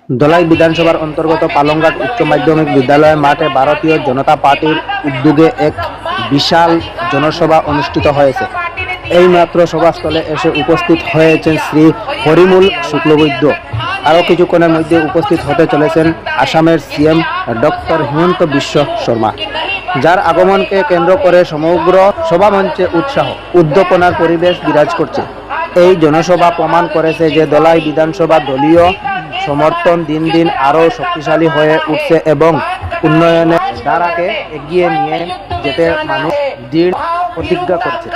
ধলাই বিধানসভার অন্তর্গত পালংঘাট উচ্চ মাধ্যমিক বিদ্যালয় মাঠে ভারতীয় জনতা পার্টির উদ্যোগে এক বিশাল জনসভা অনুষ্ঠিত হয়েছে। এইমাত্র সভাস্থলে এসে উপস্থিত হয়েছেন শ্রী হরিমূল শুক্লবৈদ্য। আরও কিছুক্ষণের মধ্যে উপস্থিত হতে চলেছেন আসামের সিএম ডক্টর হিমন্ত বিশ্ব শর্মা, যার আগমনকে কেন্দ্র করে সমগ্র সভামঞ্চে উৎসাহ উদ্দীপনার পরিবেশ বিরাজ করছে। এই জনসভা প্রমাণ করেছে যে ধলাই বিধানসভা দলীয় সমর্থন দিন দিন আরও শক্তিশালী হয়ে উঠছে এবং উন্নয়নের ধারাকে এগিয়ে নিয়ে যেতে মানুষ দৃঢ় প্রতিজ্ঞা করছে।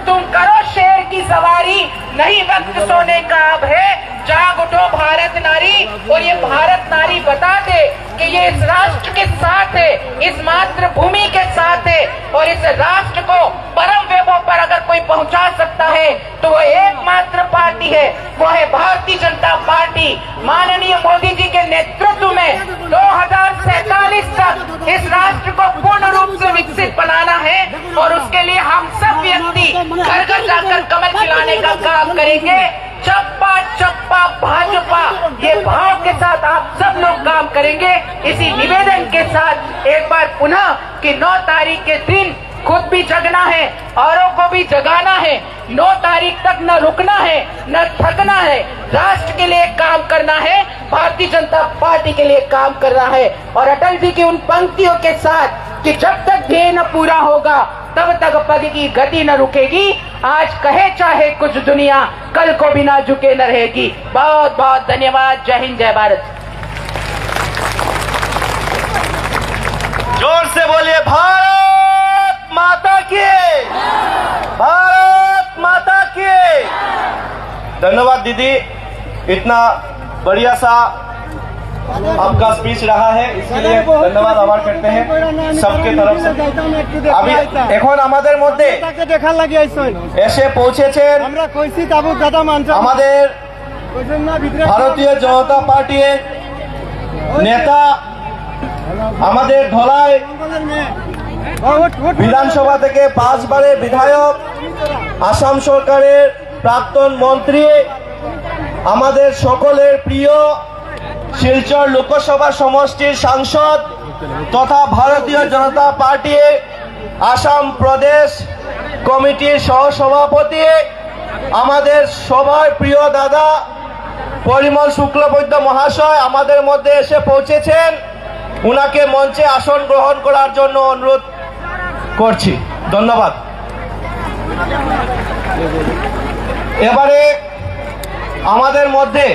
तुम करो शेर की सवारी, नहीं वक्त सोने का अब है, जाग उठो भारत नारी। और ये भारत नारी बता दे कि ये इस राष्ट्र के साथ है, इस मातृभूमि के साथ है, और इस राष्ट्र को परम वैभव पर अगर कोई पहुंचा सकता है तो वो एकमात्र पार्टी है, वो है भारतीय जनता पार्टी। माननीय मोदी जी के नेतृत्व में 2047 तक इस राष्ट्र को पूर्ण रूप से विकसित बनाना है, और उसके लिए हम सब व्यक्ति घर घर जाकर कमल खिलाने का काम करेंगे। चप्पा चप्पा भाजपा, ये भाव के साथ आप सब लोग काम करेंगे। इसी निवेदन के साथ एक बार पुनः कि 9 तारीख के दिन खुद भी जगना है, औरों को भी जगाना है। 9 तारीख तक न रुकना है, न थकना है, राष्ट्र के लिए काम करना है, भारतीय जनता पार्टी के लिए काम करना है। और अटल जी की उन पंक्तियों के साथ कि जब तक ध्येय न पूरा होगा तब तक पद की गति न रुकेगी। आज कहे चाहे कुछ दुनिया, कल को बिना झुके न रहेगी। बहुत बहुत धन्यवाद। जय हिंद, जय भारत। जोर से बोलिए भारत माता की, भारत माता की। धन्यवाद दीदी, इतना बढ़िया सा आपका स्पीच रहा है, इसके लिए धन्यवाद आभार करते हैं सबके तरफ से। আমি এখন আমাদের মধ্যে দেখার লাগি আইছই এসে পৌঁছেছেন আমরা কইছি তাবু দাদা মানছ আমাদের ভারতীয় জনতা পার্টির নেতা, আমাদের ধলাই বিধানসভা থেকে 5 বারের বিধায়ক, আসাম সরকারের প্রাক্তন মন্ত্রী, আমাদের সকলের প্রিয় শিলচর লোকসভা সমষ্টির সাংসদ তথা ভারতীয় জনতা পার্টির আসাম প্রদেশ কমিটির সহসভাপতি, আমাদের সবার প্রিয় দাদা পরিমল শুক্লবৈদ্য মহাশয় আমাদের মধ্যে এসে পৌঁছেছেন। উনাকে মঞ্চে আসন গ্রহণ করার জন্য অনুরোধ করছি। ধন্যবাদ। এবারে আমাদের মধ্যে